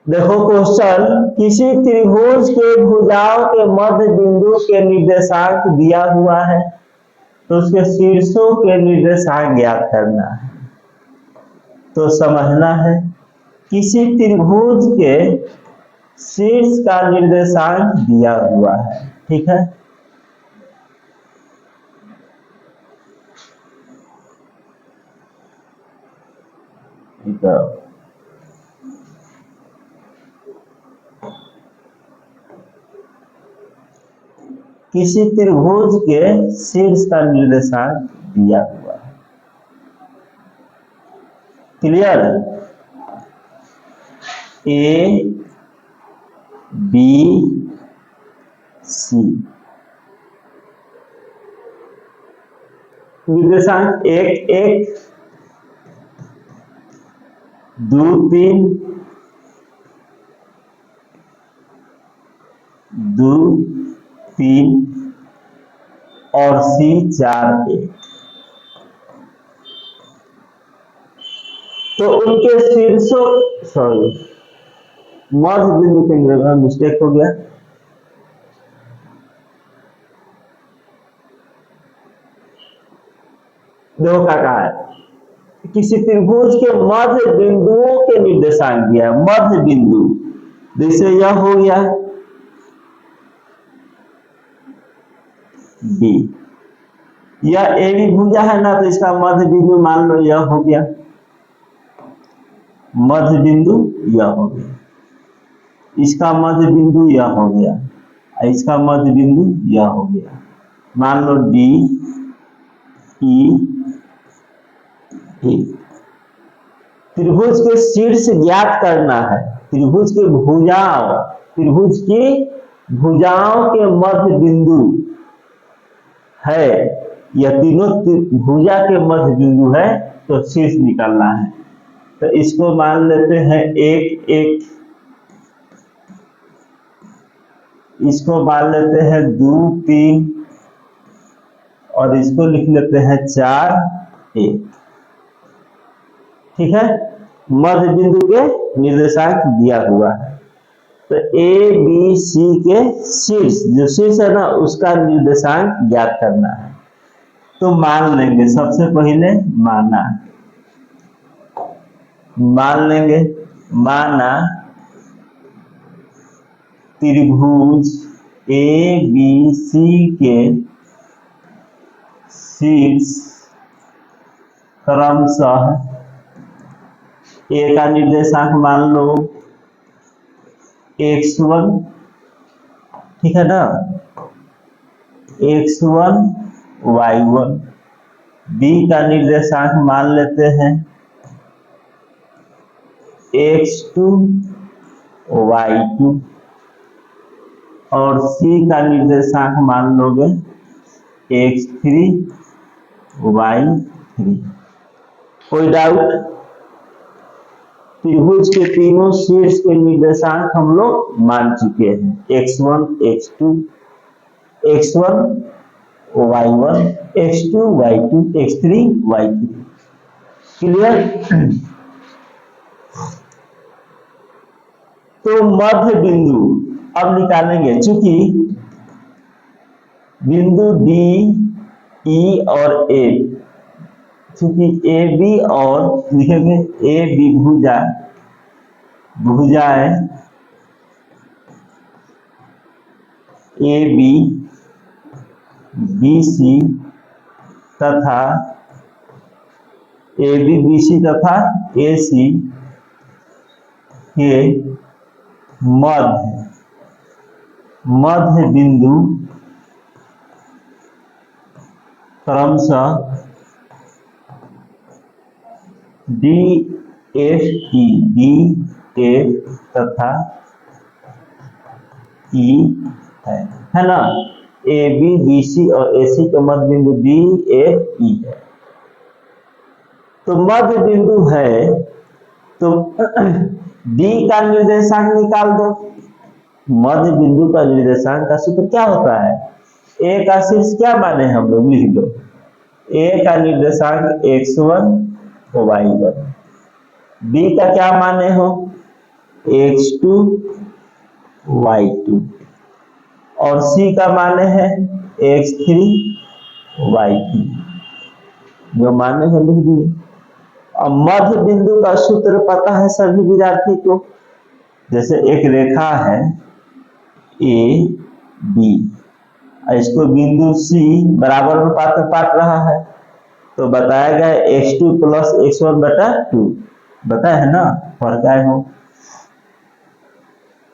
देखो क्वेश्चन, किसी त्रिभुज के भुजाओं के मध्य बिंदु के निर्देशांक दिया हुआ है, तो उसके शीर्षों के निर्देशांक ज्ञात करना है। तो समझना है, किसी त्रिभुज के शीर्ष का निर्देशांक दिया हुआ है, ठीक है। किसी त्रिभुज के शीर्ष का निर्देशांक दिया हुआ है, क्लियर। ए बी सी निर्देशांक 1 1 2 3 2 3 और सी 4 1। तो उनके शीर्षों, सॉरी मध्य बिंदु के निर्देशांक, मिस्टेक हो गया। देखो क्या कहा है, किसी त्रिभुज के मध्य बिंदुओं के निर्देशांक दिया है, मध्य बिंदु। जैसे यह हो गया बी, यह ए बी भुजा है ना, तो इसका मध्य बिंदु मान लो यह हो गया, मध्य बिंदु यह हो गया, इसका मध्य बिंदु यह हो गया, इसका मध्य बिंदु यह हो गया। मान लो डी ई ए। त्रिभुज के शीर्ष ज्ञात करना है, त्रिभुज के भुजाओं, त्रिभुज की भुजाओं के मध्य बिंदु है, यह तीनों भुजा के मध्य बिंदु है, तो शीर्ष निकालना है। तो इसको मान लेते हैं 1 1, इसको मान लेते हैं 2 3 और इसको लिख लेते हैं 4 1, ठीक है। मध्य बिंदु के निर्देशांक दिया हुआ है, तो ए बी सी के शीर्ष, जो शीर्ष है ना, उसका निर्देशांक ज्ञात करना है। तो मान लेंगे, सबसे पहले मान लेंगे, माना त्रिभुज ए बी सी के शीर्ष क्रमशः ए का निर्देशांक मान लो x1, ठीक है ना, x1 y1, बी का निर्देशांक मान लेते हैं x2 y2 और सी का निर्देशांक मान लोगे x3 y3। कोई डाउट? त्रिभुज के तीनों शीर्ष के निर्देशांक हम लोग मान चुके हैं, x1 x2 x1 y1 x2 y2 x3 y3, clear. तो मध्य बिंदु अब निकालेंगे, चूंकि बिंदु डी ई और ए, चूंकि ए बी और लिखेंगे ए बी भुजाएं ए बी बी सी तथा ए बी बी सी तथा ए सी के मध्य बिंदु क्रमशः D F E, D F तथा ई है ना। ए बी बी सी और ए सी के मध्य बिंदु डी एफ ई है। तो मध्य बिंदु है, तो डी का निर्देशांक निकाल दो। मध्य बिंदु का निर्देशांक का सूत्र क्या होता है? ए का शीर्ष क्या माने हम लोग, लिख दो। ए का निर्देशांक x1 y1। b का क्या माने हो, x2 y2, और c का माने है x3 y3। जो माने हैं लिख दिए। अब मध्य बिंदु का सूत्र पता है सभी विद्यार्थी को। जैसे एक रेखा है ए बी, इसको बिंदु C बराबर अनुपात में काट रहा है, तो बताया गया x2 प्लस x1 बटा 2, बताया है ना, पढ़ के आए हो।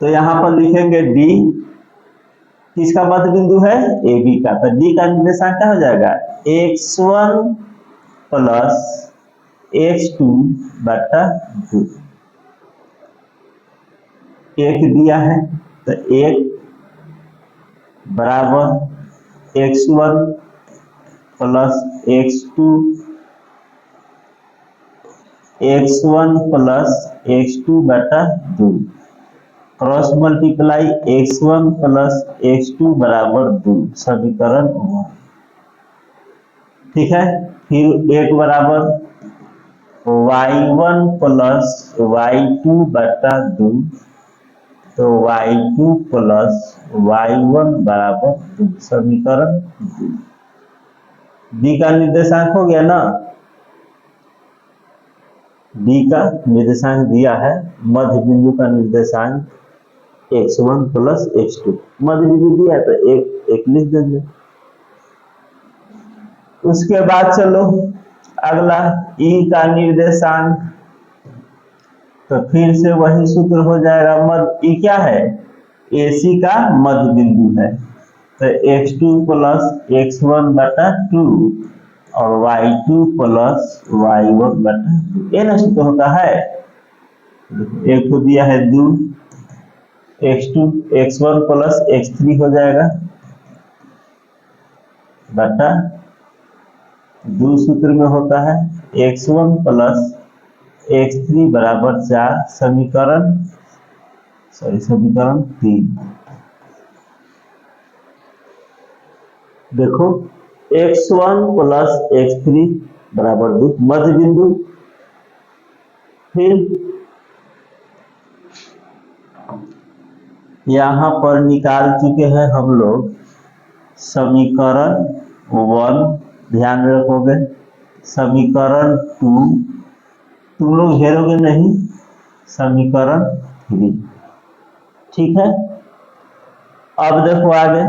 तो यहाँ पर लिखेंगे D किसका मध्य बिंदु है, ए बी का, तो D का निर्देशांक क्या हो जाएगा, x1 प्लस x2 बटा 2। एक दिया है तो एक बराबर x1 plus x2, x1 plus x2 बटा 2, cross multiply x1 plus x2 बराबर 2, समीकरण 1। ठीक है, फिर एक बराबर y1 प्लस y2 बटा 2, तो y2 प्लस y1 बराबर 2, समीकरण 2। डी का निर्देशांक हो गया ना, डी का निर्देशांक दिया है, मध्य बिंदु का निर्देशांक x1 प्लस x2, मध्य बिंदु दिया है तो एक लिख देंगे। उसके बाद चलो अगला ई का निर्देशांक, तो फिर से वही सूत्र हो जाएगा। मध्य ई क्या है, AC का मध्य बिंदु है, तो x2 प्लस x1 बटा 2 और y2 प्लस y1 बटा 2, ये ना सूत्र होता है। एक को दिया है 2, x1 प्लस x3 हो जाएगा बटा 2, सूत्र में होता है x1 प्लस x3 बराबर 4, समीकरण 3। देखो x1 प्लस x3 बराबर 2, मध्य बिंदु। फिर यहाँ पर निकाल चुके हैं हम लोग समीकरण 1, ध्यान रखोगे। समीकरण 2 तुम लोग घेरोगे नहीं, समीकरण 3। ठीक है, अब देखो आगे,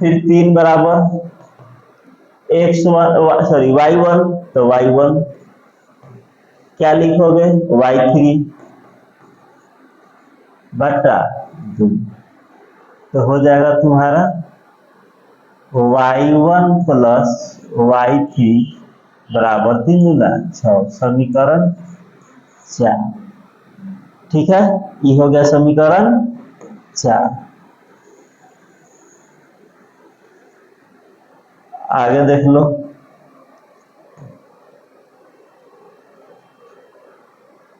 फिर 3 बराबर y1, तो y1 क्या लिखोगे, y3 बटा 2, तो हो जाएगा तुम्हारा y1 प्लस y3 बराबर 3 गुना 6, समीकरण 4। ठीक है, ये हो गया समीकरण 4। आगे देख लो,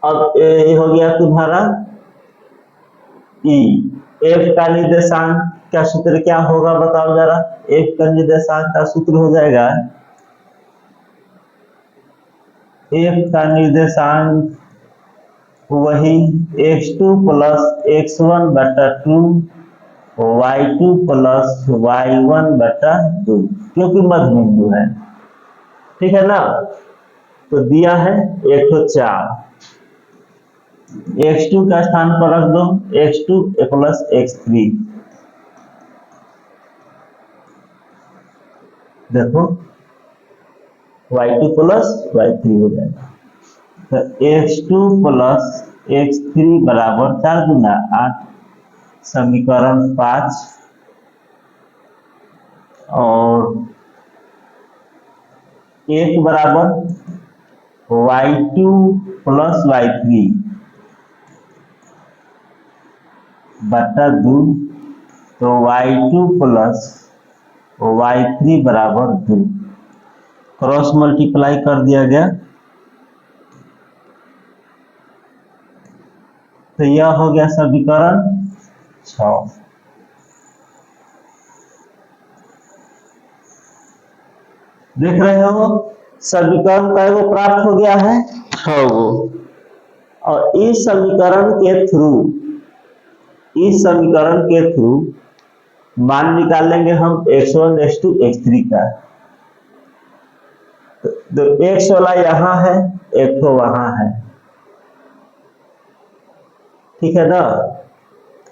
अब ये हो गया तुम्हारा ई। एफ का निर्देशांक का सूत्र क्या होगा बताओ जरा, एफ का निर्देशांक का सूत्र हो जाएगा, एफ का निर्देशांक वही x2 प्लस x1 बटा 2, y2 प्लस y1 बटा 2, क्योंकि मध्य बिंदु है। ठीक है ना, तो दिया है 104, x2 का स्थान पर रख दो x2 प्लस x3, देखो y2 प्लस y3 हो जाएगा, तो x2 प्लस x3 बराबर 4 गुना 8, समीकरण 5। और एक बराबर y2 प्लस y3 बटा 2, तो y2 प्लस y3 बराबर 2, क्रॉस मल्टीप्लाई कर दिया गया, तो यह हो गया समीकरण 6। देख रहे हो समीकरण कई गो प्राप्त हो गया है, 6 गो। और इस समीकरण के थ्रू मान निकालेंगे हम x1 x2 x3 का। तो x वाला यहाँ है, एक तो वहां है, ठीक है ना,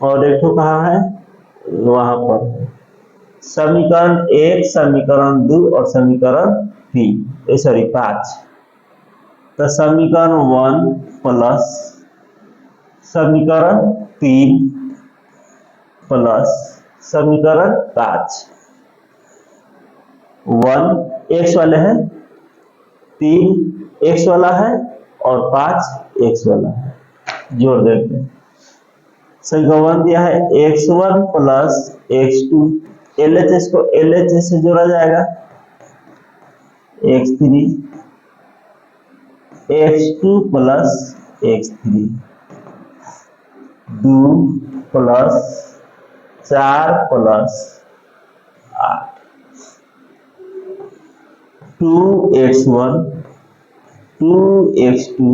और एक तो कहाँ है, वहां पर। समीकरण 1, समीकरण 2 और समीकरण 3, सॉरी 5। तो समीकरण 1 प्लस समीकरण 3 प्लस समीकरण 5। 1 x वाले है, 3 x वाला है और 5 x वाला है। जोड़ देते हैं। समीकरण दिया है x1 प्लस x2, LHS को LHS से जोड़ा जाएगा, x3 x2 plus x3, 2 plus 4 plus 8, 2x1 2x2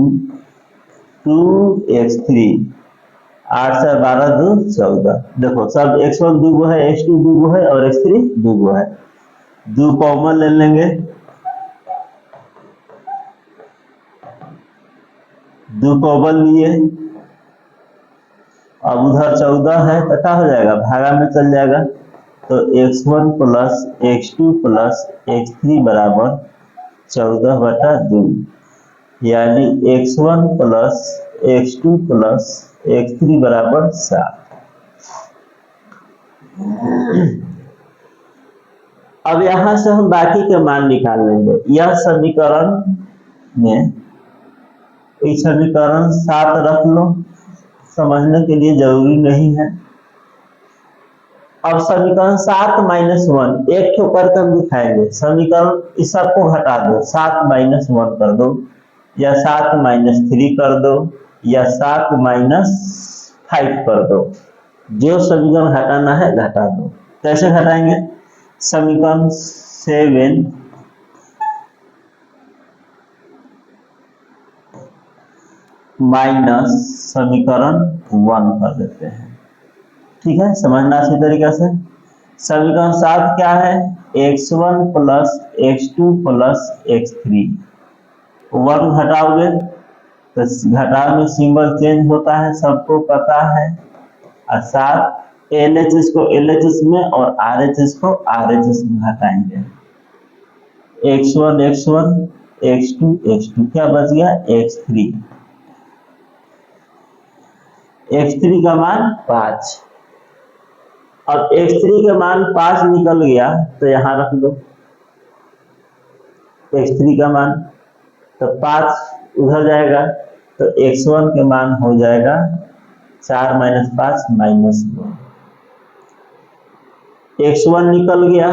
2x3, 8 से 12 2 14। देखो सब x1 2 गो है, x2 2 गो है और x3 2 गो है। 2 कॉमन ले लेंगे, 2 कॉमन लिए, अब उधर 14 है तो क्या हो जाएगा, भागा में चल जाएगा। तो x1 plus x2 plus x3 बराबर 14/2, यानी x1 plus x2 plus x3 बराबर 7। अब यहां से हम बाकी के मान निकाल लेंगे। यह समीकरण में समीकरण 7 रख लो, समझने के लिए जरूरी नहीं है। अब समीकरण 7 माइनस 1 एक ठो करके हम दिखाएंगे। समीकरण इस सबको घटा दो, 7 माइनस 1 कर दो, या 7 माइनस 3 कर दो, या 7 माइनस 5 कर दो। जो समीकरण घटाना है घटा दो। कैसे घटाएंगे, समीकरण 7 माइनस समीकरण 1 कर देते हैं, ठीक है, समझना अच्छी तरीके से। समीकरण 7 क्या है, x1 plus x2 plus x3। 1 घटाओगे तो घटाव में सिंबल चेंज होता है, सबको पता है। और 7 LHS को LHS में और RHS को RHS में घटाएंगे। x1 x1 x2 x2, क्या बच गया, x3। x3 का मान 5। अब x3 का मान 5 निकल गया तो यहां रख दो x3 का मान, तो 5 उधर जाएगा, तो x1 के मान हो जाएगा 4 माइनस 5 माइनस 2। x1 निकल गया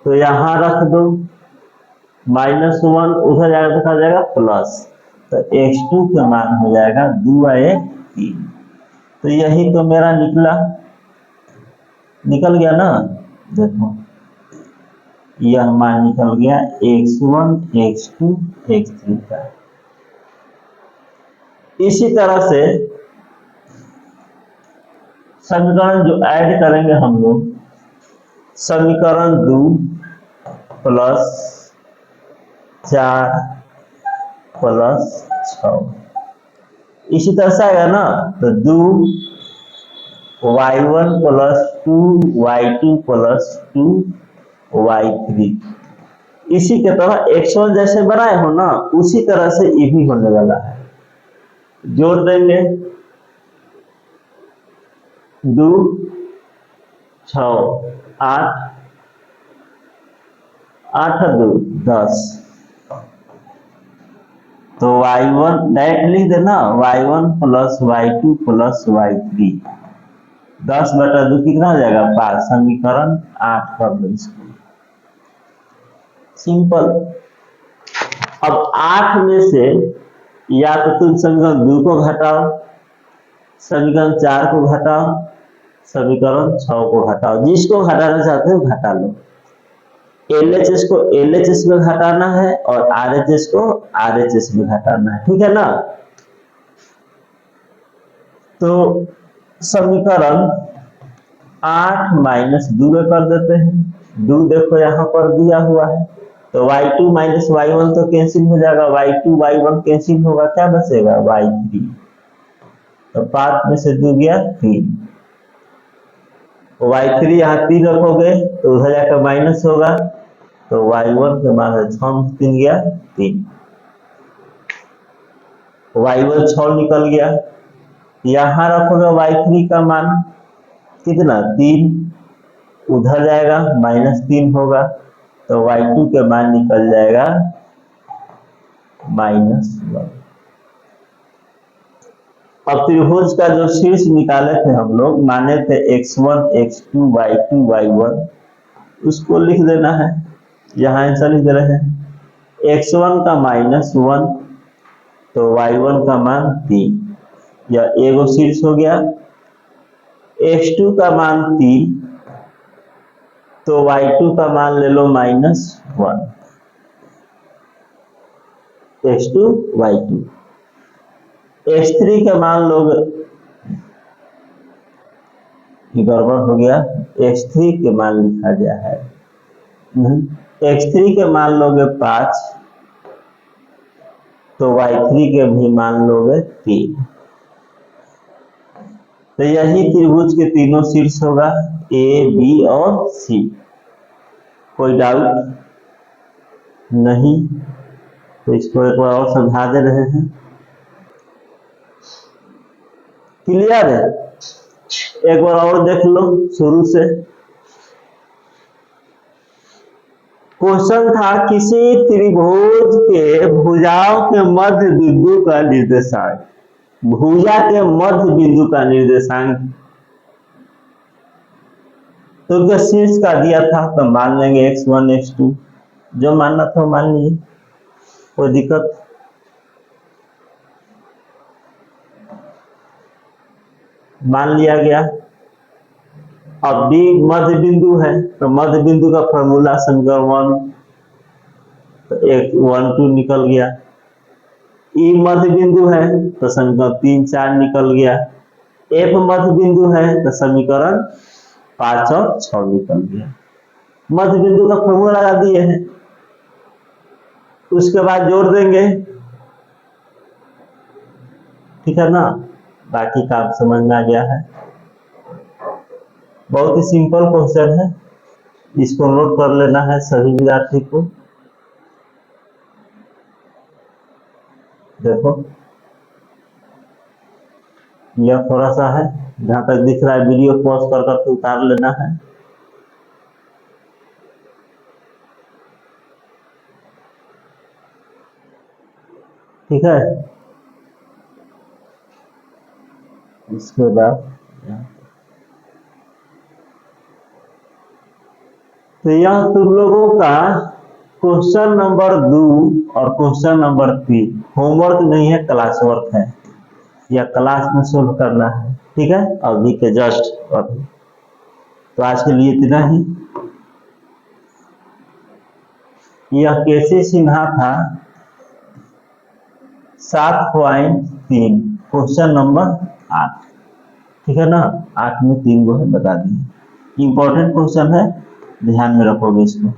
तो यहां रख दो, -1 उधर जाएगा तो क्या जाएगा प्लस, तो x2 का मान हो जाएगा 2 और 1 3। तो यही तो मेरा निकल गया ना। देखो यह मान निकल गया x1 x2 x3 का। इसी तरह से समीकरण जो ऐड करेंगे हम लोग, समीकरण 2 प्लस 4 प्लस 6, इसी तरह से आएगा ना। तो 2 y1 plus 2 y2 plus 2 y3। इसी के तरह x1 जैसे बनाए हो ना, उसी तरह से ये भी होने वाला है। जोड़ देंगे, 2 6 8 8 2 10। तो y1 डायरेक्ट लिख देना, y1 plus y2 plus y3, 10/2 कितना हो जाएगा 5। समीकरण 8 कर दो इसको, सिंपल। अब 8 में से या तो तुम समीकरण 2 को घटाओ, समीकरण 4 को घटाओ, समीकरण 6 को घटाओ, जिसको घटाना चाहते हो घटा लो। LHS को LHS में घटाना है और RHS को RHS में घटाना है, ठीक है ना। तो समीकरण 8 माइनस 2 कर देते हैं। 2 देखो यहाँ पर दिया हुआ है, तो y2 माइनस y1 तो कैंसिल हो जाएगा, y2 y1 कैंसिल होगा, क्या बचेगा y3। तो 5 में से 2 गया 3, y3 यहाँ 3 रखोगे तो उधर जाकर माइनस होगा, तो y1 के मान 6 में 3 गया 3, y1 6 निकल गया। यहाँ रखोगे y3 का मान कितना 3, उधर जाएगा -3 होगा, तो y2 के मान निकल जाएगा -1। अब त्रिभुज का जो शीर्ष निकाले थे हम लोग, माने थे x1 x2 y2 y1, उसको लिख देना है। यहाँ आंसर लिख दे रहे हैं x1 का -1, तो y1 का मान 3, यह एगो शीर्ष हो गया। x2 का मान 3, तो y2 का मान ले लो -1, x2 y2। x3 का मान लोगे, गड़बड़ हो गया, x3 के मान लिखा गया है, x3 के मान लोगे 5, तो y3 के भी मान लोगे 3। तो यही त्रिभुज के तीनों शीर्ष होगा, A, B और C। कोई डाउट नहीं, तो इसको एक बार और समझा दे रहे हैं। क्लियर है? एक बार और देख लो शुरू से। क्वेश्चन था किसी त्रिभुज के भुजाओं के मध्य बिंदु का निर्देशांक, भुजा के मध्य बिंदु का निर्देशांक, तो उनका शीर्ष का दिया था, तो मान लेंगे x1 x2, जो मानना था मान लीजिए, कोई दिक्कत। मान लिया गया। अब B मध्य बिंदु है, तो मध्य बिंदु का फॉर्मूला समीकरण 1, तो 1 2 निकल गया। E मध्य बिंदु है, तो समीकरण 3 4 निकल गया। F मध्य बिंदु है, तो समीकरण 5 और 6 निकल गया। मध्य बिंदु का फॉर्मूला लगा दिए हैं, उसके बाद जोड़ देंगे, ठीक है ना। बाकी काम समझ में आ गया है। बहुत ही सिंपल क्वेश्चन है, इसको नोट कर लेना है सभी विद्यार्थी को। देखो यह थोड़ा सा है, जहां तक दिख रहा है वीडियो पॉज कर करके उतार लेना है। ठीक है, इसके बाद तो यह तुम लोगों का क्वेश्चन नंबर 2 और क्वेश्चन नंबर 3 होमवर्क नहीं है, क्लास वर्क है, या क्लास में सोल्व करना है, ठीक है, अभी के जस्ट अभी। तो आज के लिए इतना ही। यह केसी सिन्हा था 7.3 क्वेश्चन नंबर 8, ठीक है ना। 8 में 3 गो है, बता दिए। इंपॉर्टेंट क्वेश्चन है, ध्यान में रखोगे इसको।